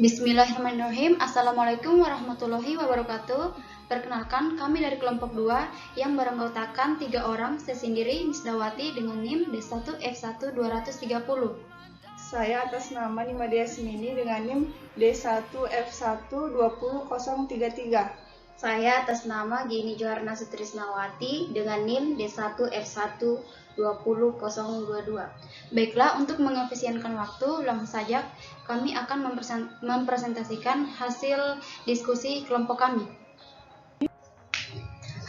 Bismillahirrahmanirrahim. Assalamualaikum warahmatullahi wabarakatuh. Perkenalkan, kami dari kelompok 2 yang beranggotakan 3 orang, saya sendiri Misdawati dengan NIM D1F1 230. Saya atas nama Nimadia Yasmini dengan NIM D1F1 20033. Saya atas nama Gini Joharna Sutrisnawati dengan NIM D1F1 20022. Baiklah, untuk mengefisienkan waktu, langsung saja kami akan mempresentasikan hasil diskusi kelompok kami.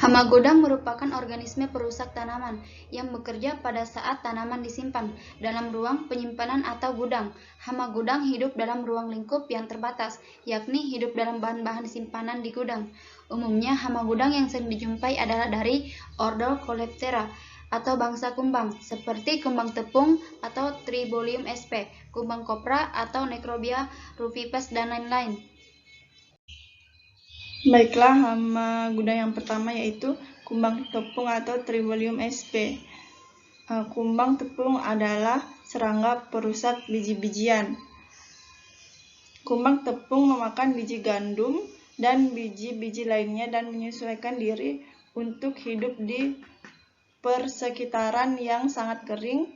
Hama gudang merupakan organisme perusak tanaman yang bekerja pada saat tanaman disimpan dalam ruang penyimpanan atau gudang. Hama gudang hidup dalam ruang lingkup yang terbatas, yakni hidup dalam bahan-bahan simpanan di gudang. Umumnya, hama gudang yang sering dijumpai adalah dari ordo Coleoptera atau bangsa kumbang, seperti kumbang tepung atau Tribolium sp, kumbang kopra atau Necrobia rufipes, dan lain-lain. Baiklah, hama gudang yang pertama yaitu kumbang tepung atau Tribolium sp. Kumbang tepung adalah serangga perusak biji-bijian. Kumbang tepung memakan biji gandum dan biji-biji lainnya dan menyesuaikan diri untuk hidup di persekitaran yang sangat kering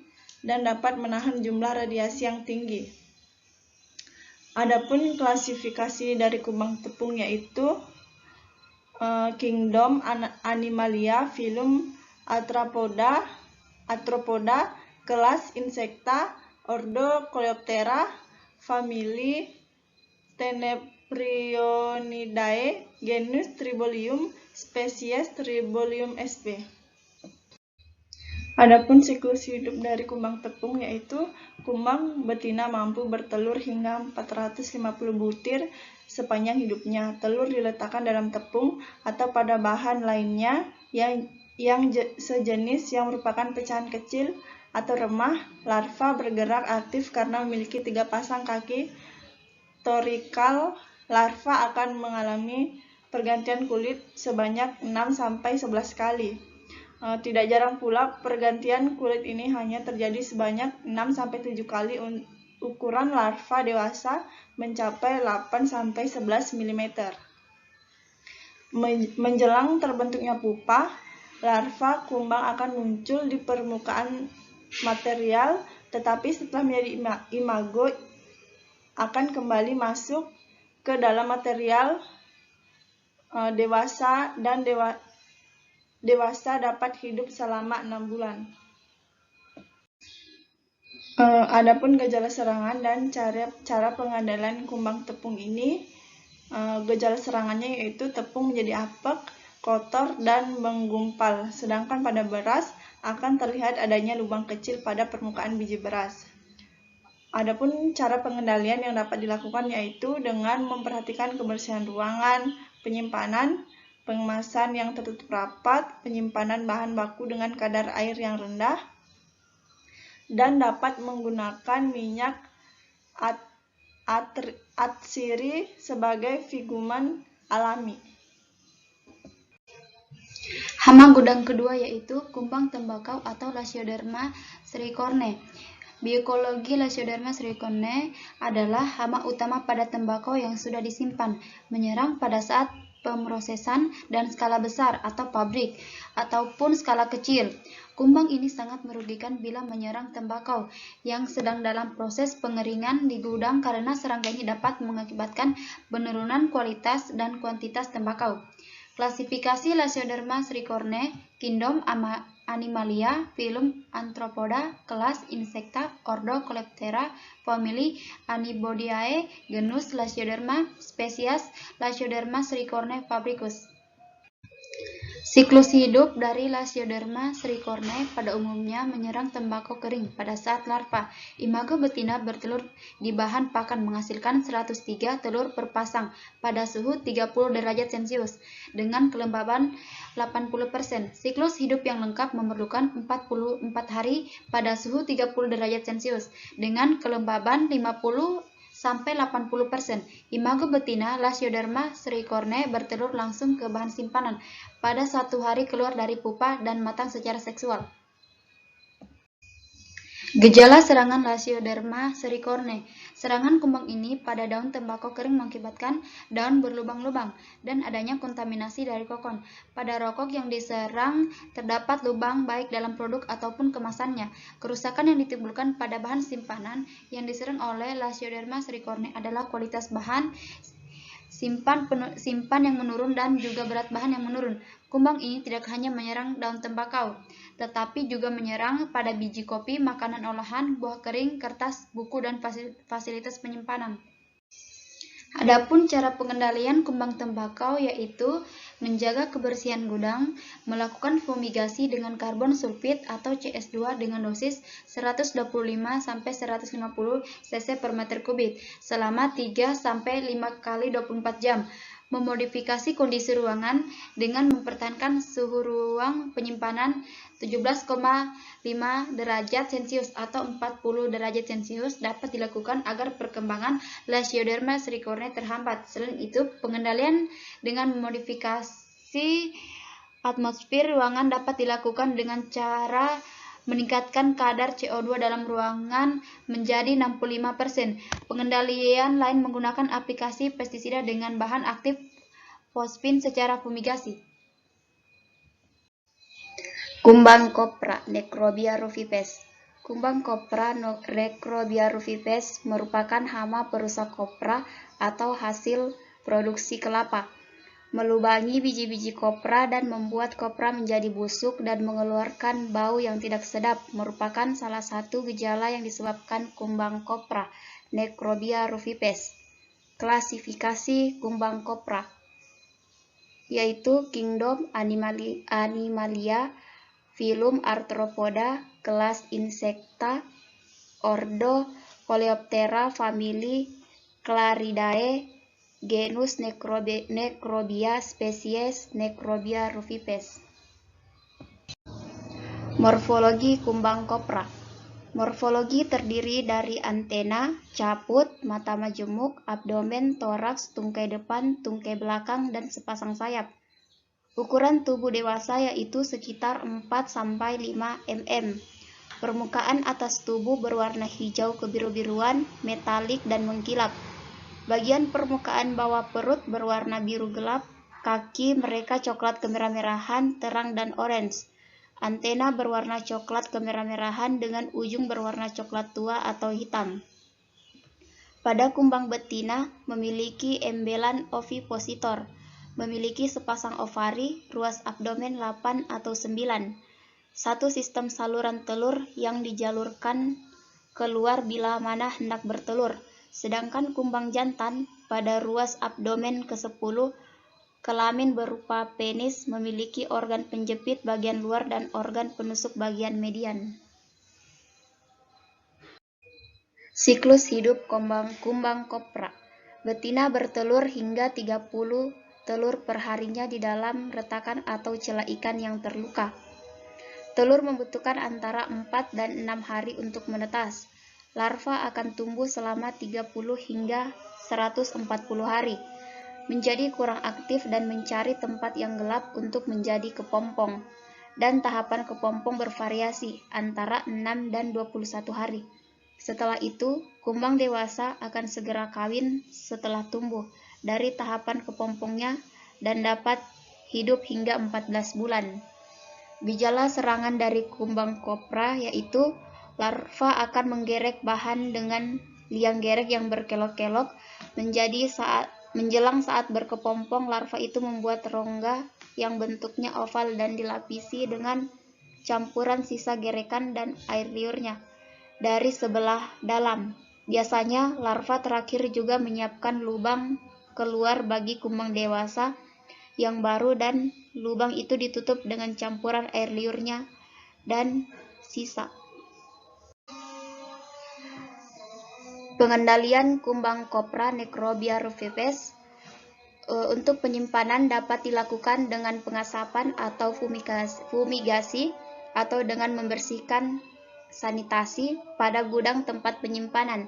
dan dapat menahan jumlah radiasi yang tinggi. Adapun klasifikasi dari kumbang tepung yaitu Kingdom Animalia, filum Arthropoda, kelas Insecta, ordo Coleoptera, famili Tenebrionidae, genus Tribolium, spesies Tribolium sp. Adapun siklus hidup dari kumbang tepung yaitu kumbang betina mampu bertelur hingga 450 butir sepanjang hidupnya. Telur diletakkan dalam tepung atau pada bahan lainnya yang sejenis yang merupakan pecahan kecil atau remah. Larva bergerak aktif karena memiliki 3 pasang kaki torikal. Larva akan mengalami pergantian kulit sebanyak 6-11 kali. Tidak jarang pula pergantian kulit ini hanya terjadi sebanyak 6-7 kali. Ukuran larva dewasa mencapai 8-11 mm. Menjelang terbentuknya pupa, larva kumbang akan muncul di permukaan material, tetapi setelah menjadi imago akan kembali masuk ke dalam material dewasa dan dewasa dapat hidup selama 6 bulan. Adapun gejala serangan dan cara pengandalan kumbang tepung ini, gejala serangannya yaitu tepung menjadi apek, kotor, dan menggumpal. Sedangkan pada beras akan terlihat adanya lubang kecil pada permukaan biji beras. Adapun cara pengendalian yang dapat dilakukan yaitu dengan memperhatikan kebersihan ruangan penyimpanan, pengemasan yang tertutup rapat, penyimpanan bahan baku dengan kadar air yang rendah, dan dapat menggunakan minyak atsiri sebagai figuman alami. Hama gudang kedua yaitu kumbang tembakau atau Lasioderma sricorne. Biologi Lasioderma sricorne adalah hama utama pada tembakau yang sudah disimpan, menyerang pada saat pemrosesan dan skala besar atau pabrik, ataupun skala kecil. Kumbang ini sangat merugikan bila menyerang tembakau yang sedang dalam proses pengeringan di gudang karena serangga ini dapat mengakibatkan penurunan kualitas dan kuantitas tembakau. Klasifikasi Lasioderma sricorne, Kingdom Animalia, filum Arthropoda, kelas Insecta, ordo Coleoptera, famili Anibodiae, genus Lasioderma, spesies Lasioderma sricorne fabricus. Siklus hidup dari Lasioderma sricorne pada umumnya menyerang tembakau kering pada saat larva. Imago betina bertelur di bahan pakan menghasilkan 103 telur per pasang pada suhu 30 derajat Celcius dengan kelembaban 80%. Siklus hidup yang lengkap memerlukan 44 hari pada suhu 30 derajat Celcius dengan kelembaban 50-80%. Imago betina Lasioderma sricorne bertelur langsung ke bahan simpanan pada 1 hari keluar dari pupa dan matang secara seksual. Gejala serangan Lasioderma sericorne. Serangan kumbang ini pada daun tembakau kering mengakibatkan daun berlubang-lubang dan adanya kontaminasi dari kokon. Pada rokok yang diserang terdapat lubang baik dalam produk ataupun kemasannya. Kerusakan yang ditimbulkan pada bahan simpanan yang diserang oleh Lasioderma sericorne adalah kualitas bahan simpan yang menurun dan juga berat bahan yang menurun. Kumbang ini tidak hanya menyerang daun tembakau, tetapi juga menyerang pada biji kopi, makanan olahan, buah kering, kertas, buku, dan fasilitas penyimpanan. Adapun cara pengendalian kumbang tembakau yaitu menjaga kebersihan gudang, melakukan fumigasi dengan karbon sulfit atau CS2 dengan dosis 125 sampai 150 cc per meter kubik selama 3 sampai 5 kali 24 jam. Memodifikasi kondisi ruangan dengan mempertahankan suhu ruang penyimpanan 17,5 derajat Celcius atau 40 derajat Celcius dapat dilakukan agar perkembangan Lasioderma sericorne terhambat. Selain itu, pengendalian dengan memodifikasi atmosfer ruangan dapat dilakukan dengan cara meningkatkan kadar CO2 dalam ruangan menjadi 65%. Pengendalian lain menggunakan aplikasi pestisida dengan bahan aktif fosfin secara fumigasi. Kumbang kopra Necrobia rufipes. Kumbang kopra Necrobia rufipes merupakan hama perusak kopra atau hasil produksi kelapa. Melubangi biji-biji kopra dan membuat kopra menjadi busuk dan mengeluarkan bau yang tidak sedap merupakan salah satu gejala yang disebabkan kumbang kopra Necrobia rufipes. Klasifikasi kumbang kopra yaitu Kingdom Animalia, Filum Arthropoda, kelas Insecta, Ordo Coleoptera, famili Claridae, genus Necrobia, spesies Necrobia rufipes. Morfologi kumbang kopra. Morfologi terdiri dari antena, caput, mata majemuk, abdomen, toraks, tungkai depan, tungkai belakang, dan sepasang sayap. Ukuran tubuh dewasa yaitu sekitar 4-5 mm. Permukaan atas tubuh berwarna hijau kebiru-biruan, metalik, dan mengkilap. Bagian permukaan bawah perut berwarna biru gelap, kaki mereka coklat kemerah-merahan, terang, dan orange. Antena berwarna coklat kemerah-merahan dengan ujung berwarna coklat tua atau hitam. Pada kumbang betina memiliki embelan ovipositor, memiliki sepasang ovari, ruas abdomen 8 atau 9, satu sistem saluran telur yang dijalurkan keluar bila mana hendak bertelur. Sedangkan kumbang jantan pada ruas abdomen ke-10, kelamin berupa penis, memiliki organ penjepit bagian luar dan organ penusuk bagian median. Siklus hidup kumbang kopra. Betina bertelur hingga 30 telur perharinya di dalam retakan atau celah ikan yang terluka. Telur membutuhkan antara 4 dan 6 hari untuk menetas. Larva akan tumbuh selama 30 hingga 140 hari, menjadi kurang aktif dan mencari tempat yang gelap untuk menjadi kepompong, dan tahapan kepompong bervariasi antara 6 dan 21 hari. Setelah itu, kumbang dewasa akan segera kawin setelah tumbuh dari tahapan kepompongnya dan dapat hidup hingga 14 bulan. Gejala serangan dari kumbang kopra yaitu larva akan menggerek bahan dengan liang gerek yang berkelok-kelok. Menjelang saat berkepompong, larva itu membuat rongga yang bentuknya oval dan dilapisi dengan campuran sisa gerekan dan air liurnya dari sebelah dalam. Biasanya larva terakhir juga menyiapkan lubang keluar bagi kumbang dewasa yang baru dan lubang itu ditutup dengan campuran air liurnya dan sisa. Pengendalian kumbang kopra Necrobia rufipes untuk penyimpanan dapat dilakukan dengan pengasapan atau fumigasi atau dengan membersihkan sanitasi pada gudang tempat penyimpanan.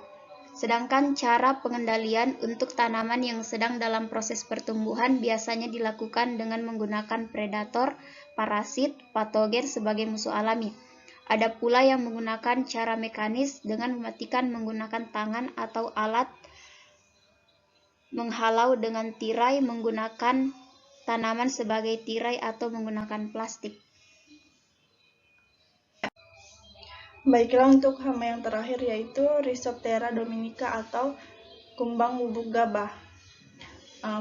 Sedangkan cara pengendalian untuk tanaman yang sedang dalam proses pertumbuhan biasanya dilakukan dengan menggunakan predator, parasit, patogen sebagai musuh alami. Ada pula yang menggunakan cara mekanis dengan mematikan menggunakan tangan atau alat, menghalau dengan tirai menggunakan tanaman sebagai tirai atau menggunakan plastik. Baiklah, untuk hama yang terakhir yaitu Rhizoptera dominica atau kumbang bubuk gabah.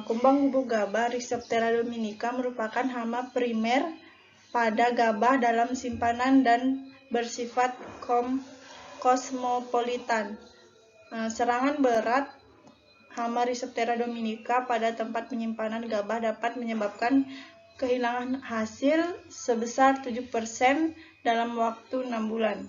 Kumbang bubuk gabah Rhizoptera dominica merupakan hama primer pada gabah dalam simpanan dan bersifat kosmopolitan. Serangan berat hama Rhizoptera dominica pada tempat penyimpanan gabah dapat menyebabkan kehilangan hasil sebesar 7% dalam waktu 6 bulan.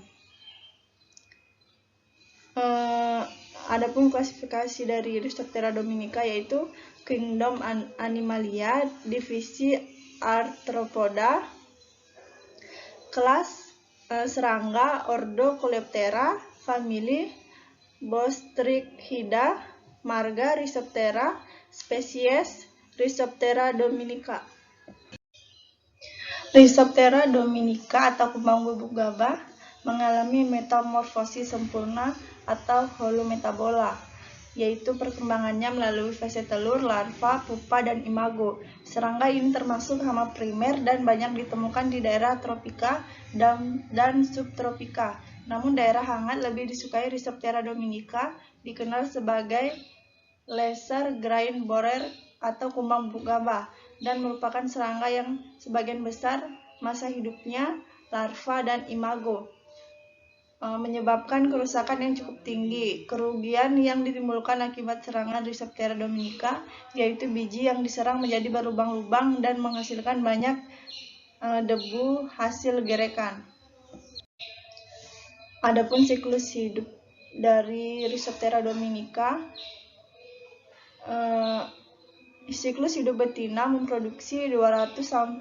Adapun klasifikasi dari Rhizoptera dominica yaitu Kingdom Animalia, divisi Arthropoda, kelas serangga, ordo Coleoptera, famili Bostrichida, marga Rhizoptera, spesies Rhizoptera dominica. Rhizoptera dominica atau kumbang bubuk gabah mengalami metamorfosis sempurna atau holometabola, yaitu perkembangannya melalui fase telur, larva, pupa, dan imago. Serangga ini termasuk hama primer dan banyak ditemukan di daerah tropika dan subtropika. Namun daerah hangat lebih disukai Rhizoptera dominica, dikenal sebagai lesser grain borer atau kumbang bubuk gabah, dan merupakan serangga yang sebagian besar masa hidupnya larva dan imago, menyebabkan kerusakan yang cukup tinggi. Kerugian yang ditimbulkan akibat serangan Rhizoptera dominica yaitu biji yang diserang menjadi berlubang-lubang dan menghasilkan banyak debu hasil gerekan. Adapun siklus hidup dari Rhizoptera dominica, siklus hidup betina memproduksi 200-500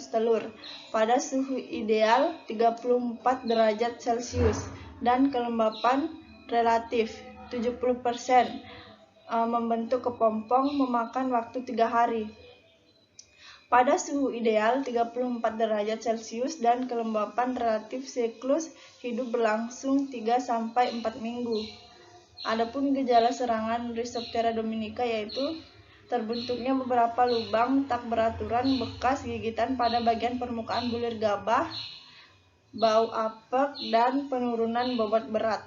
telur pada suhu ideal 34 derajat Celcius dan kelembapan relatif 70%. Membentuk kepompong memakan waktu 3 hari. Pada suhu ideal 34 derajat Celcius dan kelembapan relatif, siklus hidup berlangsung 3-4 minggu. Adapun gejala serangan Rhizoptera dominica yaitu terbentuknya beberapa lubang tak beraturan bekas gigitan pada bagian permukaan bulir gabah, bau apek, dan penurunan bobot berat.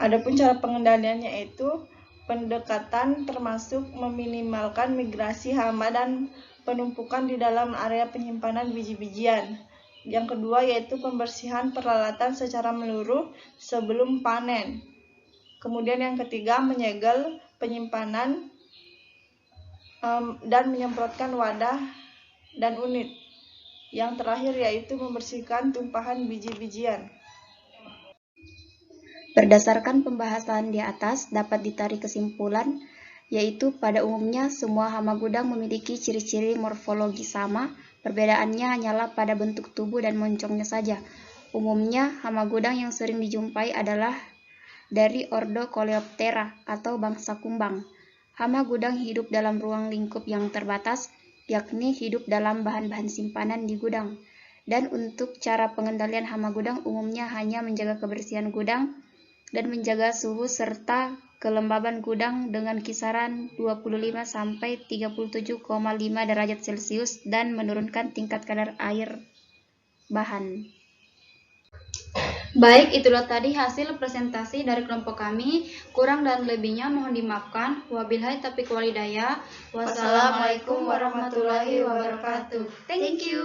Adapun cara pengendaliannya yaitu pendekatan termasuk meminimalkan migrasi hama dan penumpukan di dalam area penyimpanan biji-bijian. Yang kedua yaitu pembersihan peralatan secara menyeluruh sebelum panen. Kemudian yang ketiga menyegel penyimpanan dan menyemprotkan wadah dan unit. Yang terakhir yaitu membersihkan tumpahan biji-bijian. Berdasarkan pembahasan di atas dapat ditarik kesimpulan, yaitu pada umumnya semua hama gudang memiliki ciri-ciri morfologi sama, perbedaannya hanyalah pada bentuk tubuh dan moncongnya saja. Umumnya hama gudang yang sering dijumpai adalah dari ordo Coleoptera atau bangsa kumbang. Hama gudang hidup dalam ruang lingkup yang terbatas, yakni hidup dalam bahan-bahan simpanan di gudang. Dan untuk cara pengendalian hama gudang umumnya hanya menjaga kebersihan gudang dan menjaga suhu serta kelembaban gudang dengan kisaran 25-37,5 derajat Celcius dan menurunkan tingkat kadar air bahan. Baik, itulah tadi hasil presentasi dari kelompok kami. Kurang dan lebihnya mohon dimaafkan. Wabillahi taufiq walhidayah. Wassalamualaikum warahmatullahi wabarakatuh. Thank you.